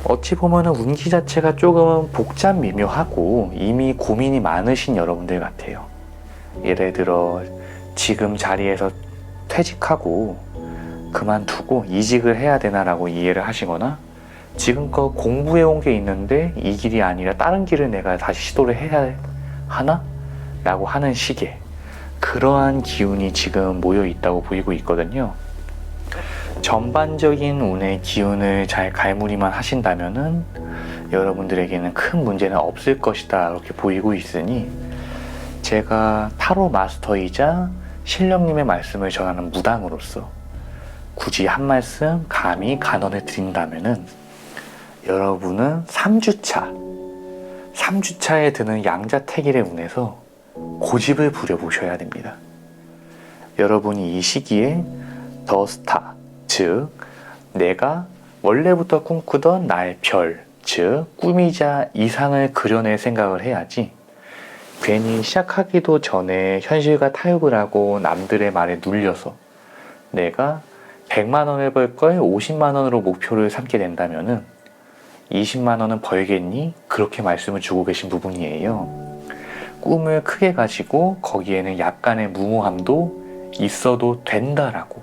어찌 보면은 운기 자체가 조금은 복잡 미묘하고 이미 고민이 많으신 여러분들 같아요. 예를 들어 지금 자리에서 퇴직하고 그만두고 이직을 해야 되나라고 이해를 하시거나 지금껏 공부해온 게 있는데 이 길이 아니라 다른 길을 내가 다시 시도를 해야 하나? 라고 하는 식의 그러한 기운이 지금 모여 있다고 보이고 있거든요. 전반적인 운의 기운을 잘 갈무리만 하신다면은 여러분들에게는 큰 문제는 없을 것이다 이렇게 보이고 있으니 제가 타로 마스터이자 신령님의 말씀을 전하는 무당으로서 굳이 한 말씀 감히 간언을 드린다면은 여러분은 3주차에 드는 양자택일의 운에서 고집을 부려보셔야 됩니다. 여러분이 이 시기에 더 스타, 즉 내가 원래부터 꿈꾸던 나의 별, 즉 꿈이자 이상을 그려낼 생각을 해야지 괜히 시작하기도 전에 현실과 타협을 하고 남들의 말에 눌려서 내가 100만 원을 벌 걸 50만 원으로 목표를 삼게 된다면은 20만 원은 벌겠니? 그렇게 말씀을 주고 계신 부분이에요. 꿈을 크게 가지고 거기에는 약간의 무모함도 있어도 된다라고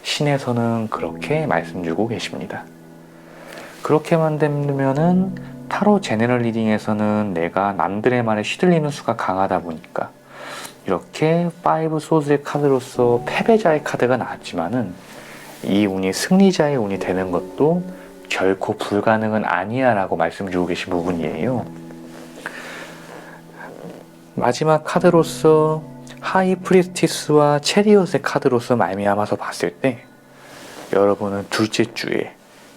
신에서는 그렇게 말씀 주고 계십니다. 그렇게만 되면은 타로 제너럴 리딩에서는 내가 남들의 말에 휘둘리는 수가 강하다 보니까 이렇게 5 소드의 카드로서 패배자의 카드가 나왔지만은 이 운이 승리자의 운이 되는 것도 결코 불가능은 아니야 라고 말씀 주고 계신 부분이에요. 마지막 카드로서 하이 프리스티스와 체리엇의 카드로서 말미암아서 봤을 때 여러분은 둘째 주에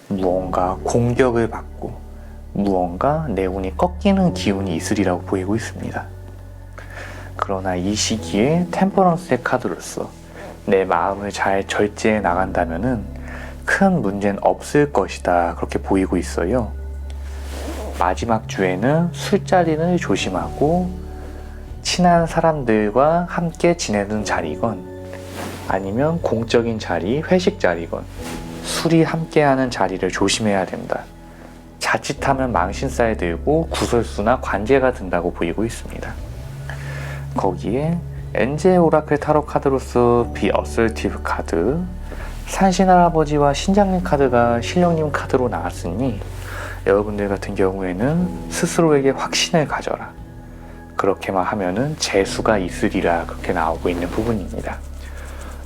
무언가 공격을 받고 무언가 내 운이 꺾이는 기운이 있으리라고 보이고 있습니다. 그러나 이 시기에 템퍼런스의 카드로서 내 마음을 잘 절제해 나간다면은 큰 문제는 없을 것이다 그렇게 보이고 있어요. 마지막 주에는 술자리를 조심하고 친한 사람들과 함께 지내는 자리건 아니면 공적인 자리, 회식 자리건 술이 함께하는 자리를 조심해야 된다. 자칫하면 망신살이 들고 구설수나 관제가 든다고 보이고 있습니다. 거기에 엔젤 오라클 타로 카드로서 비 어설티브 카드, 산신할아버지와 신장님 카드가 신령님 카드로 나왔으니 여러분들 같은 경우에는 스스로에게 확신을 가져라. 그렇게만 하면은 재수가 있으리라 그렇게 나오고 있는 부분입니다.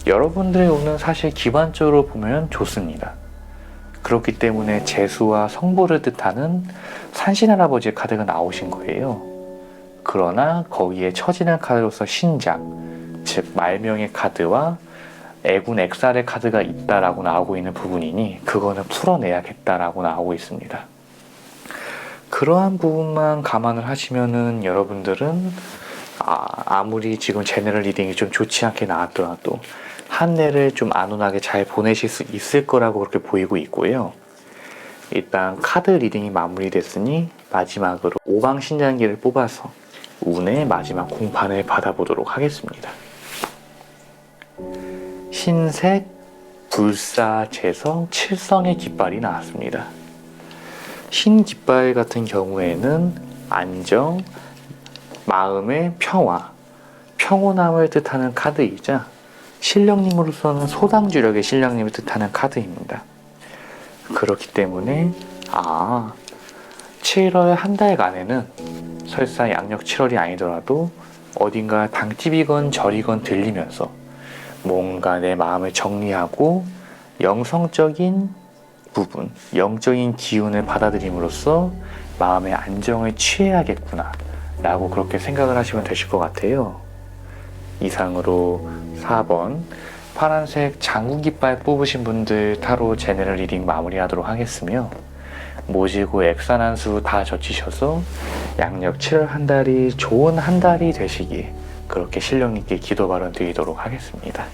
여러분들의 운은 사실 기반적으로 보면 좋습니다. 그렇기 때문에 재수와 성불을 뜻하는 산신할아버지의 카드가 나오신 거예요. 그러나 거기에 처지는 카드로서 신장, 즉 말명의 카드와 애군 액살의 카드가 있다라고 나오고 있는 부분이니 그거는 풀어내야겠다라고 나오고 있습니다. 그러한 부분만 감안을 하시면은 여러분들은 아무리 지금 제너럴 리딩이 좀 좋지 않게 나왔더라도 한 해를 좀 안온하게 잘 보내실 수 있을 거라고 그렇게 보이고 있고요. 일단 카드 리딩이 마무리됐으니 마지막으로 오방신장기를 뽑아서 운의 마지막 공판을 받아보도록 하겠습니다. 흰색 불사재성 7성의 깃발이 나왔습니다. 흰 깃발 같은 경우에는 안정, 마음의 평화, 평온함을 뜻하는 카드이자 신령님으로서는 소당주력의 신령님을 뜻하는 카드입니다. 그렇기 때문에 7월 한 달간에는 설사 양력 7월이 아니더라도 어딘가 당집이건 절이건 들리면서 뭔가 내 마음을 정리하고 영성적인 부분, 영적인 기운을 받아들임으로써 마음의 안정을 취해야겠구나 라고 그렇게 생각을 하시면 되실 것 같아요. 이상으로 4번 파란색 장구깃발 뽑으신 분들 타로 제너럴 리딩 마무리하도록 하겠으며, 모지고 액산한수 다 젖히셔서 양력 7월 한 달이 좋은 한 달이 되시길 그렇게 신령님께 기도 발언 드리도록 하겠습니다.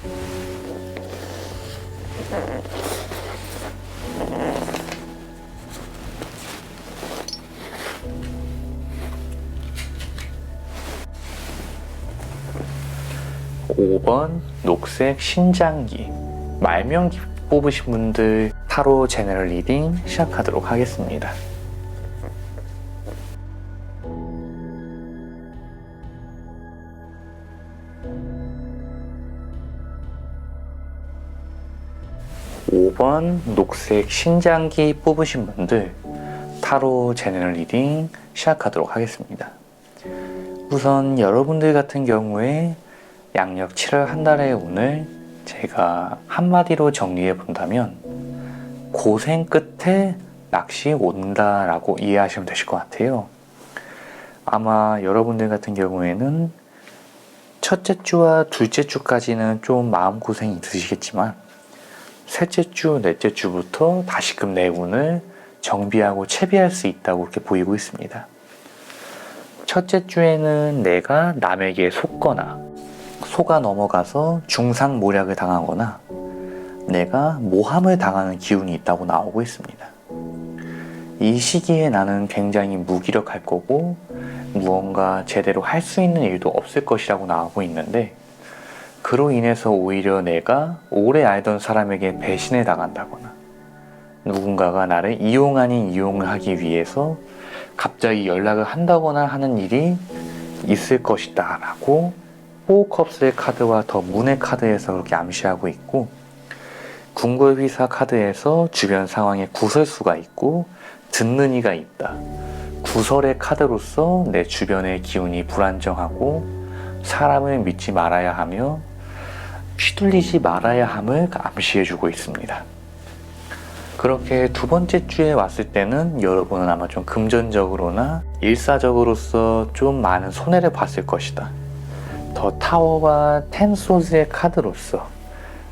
(5번) 녹색 신장기 말명기 뽑으신 분들 타로 제너럴 리딩 시작하도록 하겠습니다. (5번) 녹색 신장기 뽑으신 분들 타로 제너럴 리딩 시작하도록 하겠습니다. 우선 여러분들 같은 경우에 양력 7월 한 달의 운을 제가 한마디로 정리해 본다면 고생 끝에 낚시 온다라고 이해하시면 되실 것 같아요. 아마 여러분들 같은 경우에는 첫째 주와 둘째 주까지는 좀 마음고생이 있으시겠지만 셋째 주, 넷째 주부터 다시금 내 운을 정비하고 채비할 수 있다고 그렇게 보이고 있습니다. 첫째 주에는 내가 남에게 속거나 속아 넘어가서 중상모략을 당하거나 내가 모함을 당하는 기운이 있다고 나오고 있습니다. 이 시기에 나는 굉장히 무기력할 거고 무언가 제대로 할 수 있는 일도 없을 것이라고 나오고 있는데, 그로 인해서 오히려 내가 오래 알던 사람에게 배신을 당한다거나 누군가가 나를 이용 아닌 이용을 하기 위해서 갑자기 연락을 한다거나 하는 일이 있을 것이다 라고 포컵스의 카드와 더 문의 카드에서 그렇게 암시하고 있고, 궁궐휘사 카드에서 주변 상황에 구설수가 있고 듣는 이가 있다. 구설의 카드로서 내 주변의 기운이 불안정하고 사람을 믿지 말아야 하며 휘둘리지 말아야 함을 암시해주고 있습니다. 그렇게 두 번째 주에 왔을 때는 여러분은 아마 좀 금전적으로나 일사적으로서 좀 많은 손해를 봤을 것이다. 더 타워와 텐소즈의 카드로서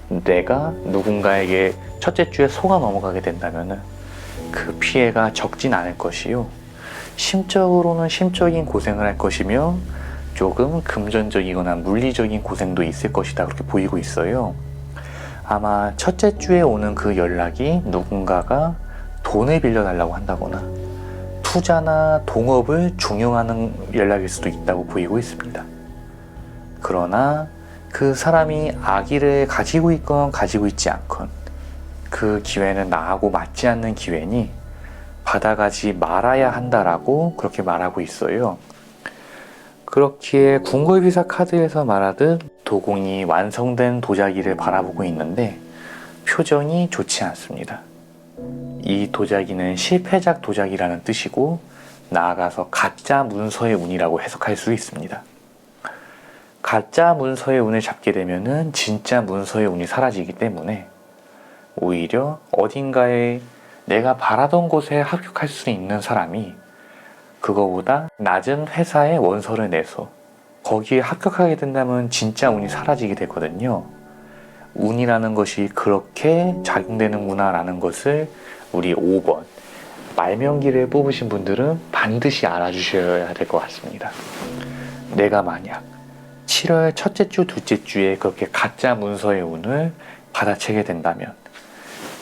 내가 누군가에게 첫째 주에 속아 넘어가게 된다면 그 피해가 적진 않을 것이요, 심적으로는 심적인 고생을 할 것이며 조금 금전적이거나 물리적인 고생도 있을 것이다 그렇게 보이고 있어요. 아마 첫째 주에 오는 그 연락이 누군가가 돈을 빌려달라고 한다거나 투자나 동업을 종용하는 연락일 수도 있다고 보이고 있습니다. 그러나 그 사람이 아기를 가지고 있건 가지고 있지 않건 그 기회는 나하고 맞지 않는 기회니 받아가지 말아야 한다라고 그렇게 말하고 있어요. 그렇기에 궁궐비사 카드에서 말하듯 도공이 완성된 도자기를 바라보고 있는데 표정이 좋지 않습니다. 이 도자기는 실패작 도자기라는 뜻이고 나아가서 가짜 문서의 운이라고 해석할 수 있습니다. 가짜 문서의 운을 잡게 되면은 진짜 문서의 운이 사라지기 때문에 오히려 어딘가에 내가 바라던 곳에 합격할 수 있는 사람이 그거보다 낮은 회사에 원서를 내서 거기에 합격하게 된다면 진짜 운이 사라지게 되거든요. 운이라는 것이 그렇게 작용되는구나 라는 것을 우리 5번 말명기를 뽑으신 분들은 반드시 알아주셔야 될 것 같습니다. 내가 만약 7월 첫째 주, 둘째 주에 그렇게 가짜 문서의 운을 받아채게 된다면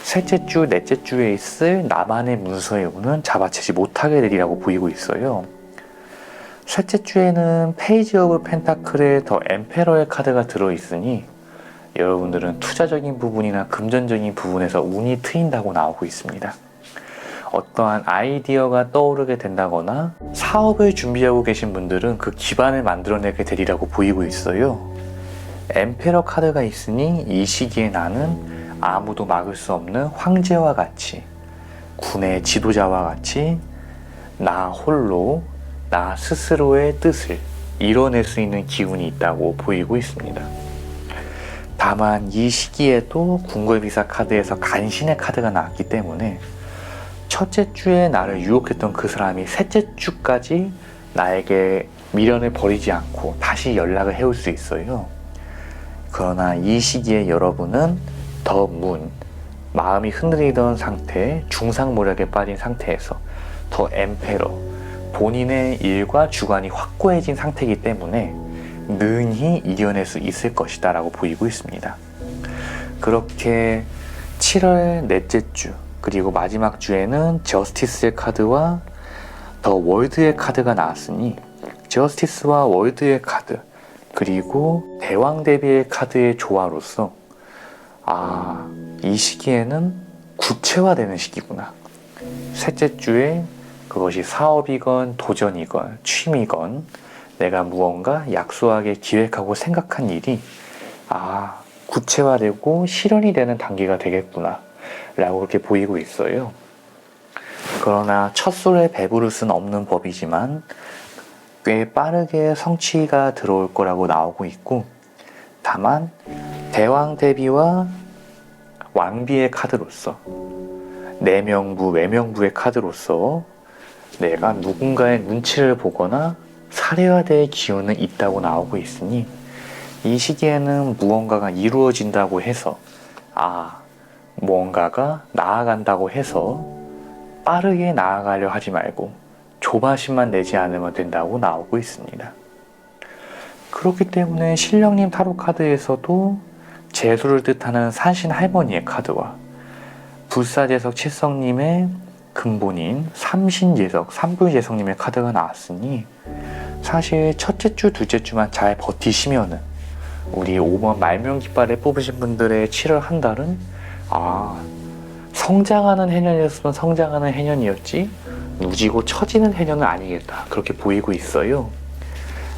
셋째 주, 넷째 주에 있을 나만의 문서의 운은 잡아채지 못하게 되리라고 보이고 있어요. 셋째 주에는 페이지 오브 펜타클의 더 엠페러의 카드가 들어있으니 여러분들은 투자적인 부분이나 금전적인 부분에서 운이 트인다고 나오고 있습니다. 어떠한 아이디어가 떠오르게 된다거나 사업을 준비하고 계신 분들은 그 기반을 만들어내게 되리라고 보이고 있어요. 엠페러 카드가 있으니 이 시기에 나는 아무도 막을 수 없는 황제와 같이 군의 지도자와 같이 나 홀로 나 스스로의 뜻을 이뤄낼 수 있는 기운이 있다고 보이고 있습니다. 다만 이 시기에도 궁궐비사 카드에서 간신의 카드가 나왔기 때문에 첫째 주에 나를 유혹했던 그 사람이 셋째 주까지 나에게 미련을 버리지 않고 다시 연락을 해올 수 있어요. 그러나 이 시기에 여러분은 더 문, 마음이 흔들리던 상태, 중상모략에 빠진 상태에서 더 엠페러, 본인의 일과 주관이 확고해진 상태이기 때문에 능히 이겨낼 수 있을 것이다 라고 보이고 있습니다. 그렇게 7월 넷째 주 그리고 마지막 주에는 저스티스의 카드와 더 월드의 카드가 나왔으니 저스티스와 월드의 카드 그리고 대왕 대비의 카드의 조화로서 이 시기에는 구체화되는 시기구나. 셋째 주에 그것이 사업이건 도전이건 취미건 내가 무언가 약소하게 기획하고 생각한 일이 구체화되고 실현이 되는 단계가 되겠구나 라고 그렇게 보이고 있어요. 그러나 첫 솔에 배부를 수는 없는 법이지만 꽤 빠르게 성취가 들어올 거라고 나오고 있고 다만 대왕 대비와 왕비의 카드로서 내명부, 외명부의 카드로서 내가 누군가의 눈치를 보거나 사례화될 기운은 있다고 나오고 있으니 이 시기에는 무언가가 이루어진다고 해서 무언가가 나아간다고 해서 빠르게 나아가려 하지 말고 조바심만 내지 않으면 된다고 나오고 있습니다. 그렇기 때문에 신령님 타로 카드에서도 재수를 뜻하는 산신 할머니의 카드와 불사재석 칠성님의 근본인 삼신재석, 삼불재석님의 카드가 나왔으니 사실 첫째 주, 둘째 주만 잘 버티시면은 우리 5번 말명깃발에 뽑으신 분들의 7월 한 달은 성장하는 해년이었으면 성장하는 해년이었지 누지고 처지는 해년은 아니겠다 그렇게 보이고 있어요.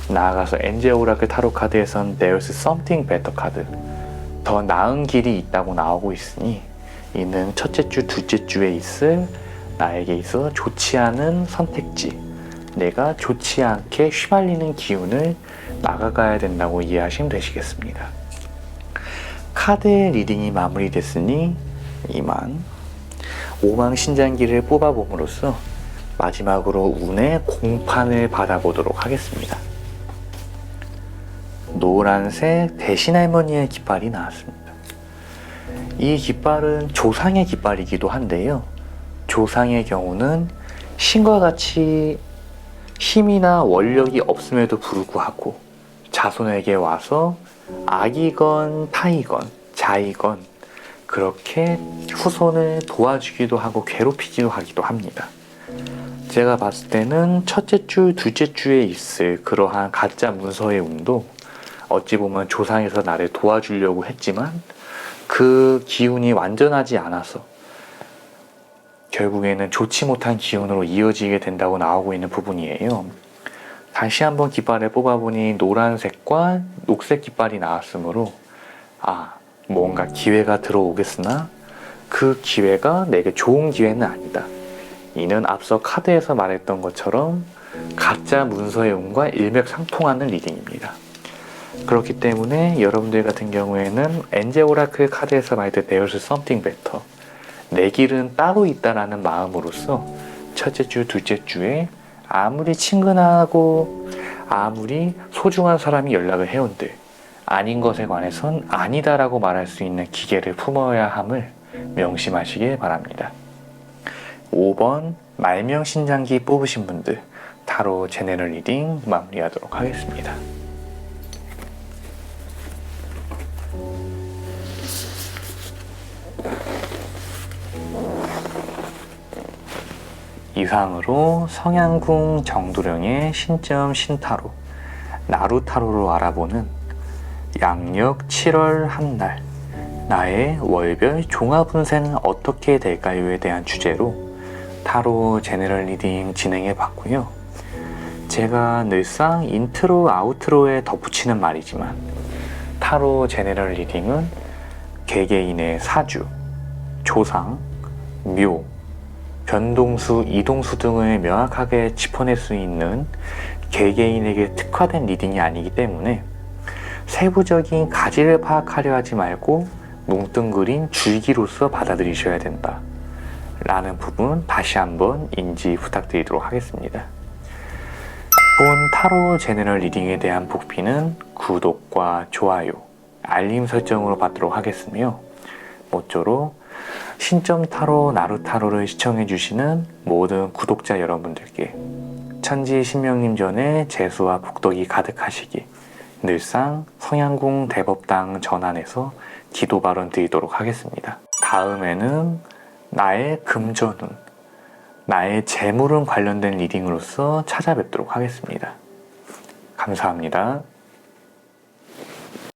나아가서 엔젤 오라클 타로 카드에선 There's something better 카드 더 나은 길이 있다고 나오고 있으니 이는 첫째 주, 둘째 주에 있을 나에게 있어 좋지 않은 선택지 내가 좋지 않게 휘말리는 기운을 막아가야 된다고 이해하시면 되시겠습니다. 카드의 리딩이 마무리됐으니 이만 오망신장기를 뽑아봄으로써 마지막으로 운의 공판을 받아보도록 하겠습니다. 노란색 대신할머니의 깃발이 나왔습니다. 이 깃발은 조상의 깃발이기도 한데요. 조상의 경우는 신과 같이 힘이나 원력이 없음에도 불구하고 자손에게 와서 악이건 타이건 자이건 그렇게 후손을 도와주기도 하고 괴롭히기도 하기도 합니다. 제가 봤을 때는 첫째 주, 둘째 주에 있을 그러한 가짜 문서의 운도 어찌 보면 조상에서 나를 도와주려고 했지만 그 기운이 완전하지 않아서 결국에는 좋지 못한 기운으로 이어지게 된다고 나오고 있는 부분이에요. 다시 한번 깃발을 뽑아보니 노란색과 녹색 깃발이 나왔으므로 뭔가 기회가 들어오겠으나 그 기회가 내게 좋은 기회는 아니다. 이는 앞서 카드에서 말했던 것처럼 가짜 문서의 운과 일맥상통하는 리딩입니다. 그렇기 때문에 여러분들 같은 경우에는 엔젤 오라클 카드에서 말했던 There's something better, 내 길은 따로 있다라는 마음으로서 첫째 주, 둘째 주에 아무리 친근하고 아무리 소중한 사람이 연락을 해온들 아닌 것에 관해선 아니다라고 말할 수 있는 기계를 품어야 함을 명심하시길 바랍니다. 5번 말명신장기 뽑으신 분들 타로 제네럴 리딩 마무리하도록 하겠습니다. 이상으로 성향궁 정도령의 신점 신타로 나루타로로 알아보는 양력 7월 한날 나의 월별 종합운세는 어떻게 될까요에 대한 주제로 타로 제네럴 리딩 진행해 봤고요. 제가 늘상 인트로 아우트로에 덧붙이는 말이지만 타로 제네럴 리딩은 개개인의 사주, 조상, 묘, 변동수, 이동수 등을 명확하게 짚어낼 수 있는 개개인에게 특화된 리딩이 아니기 때문에 세부적인 가지를 파악하려 하지 말고 뭉뚱그린 줄기로서 받아들이셔야 된다 라는 부분 다시 한번 인지 부탁드리도록 하겠습니다. 본 타로 제너럴 리딩에 대한 복비는 구독과 좋아요, 알림 설정으로 받도록 하겠으며 모쪼록 신점 타로 나루타로를 시청해주시는 모든 구독자 여러분들께 천지 신명님 전에 재수와 복덕이 가득하시기 늘상 성향궁 대법당 전환에서 기도 발언 드리도록 하겠습니다. 다음에는 나의 금전운, 나의 재물운 관련된 리딩으로서 찾아뵙도록 하겠습니다. 감사합니다.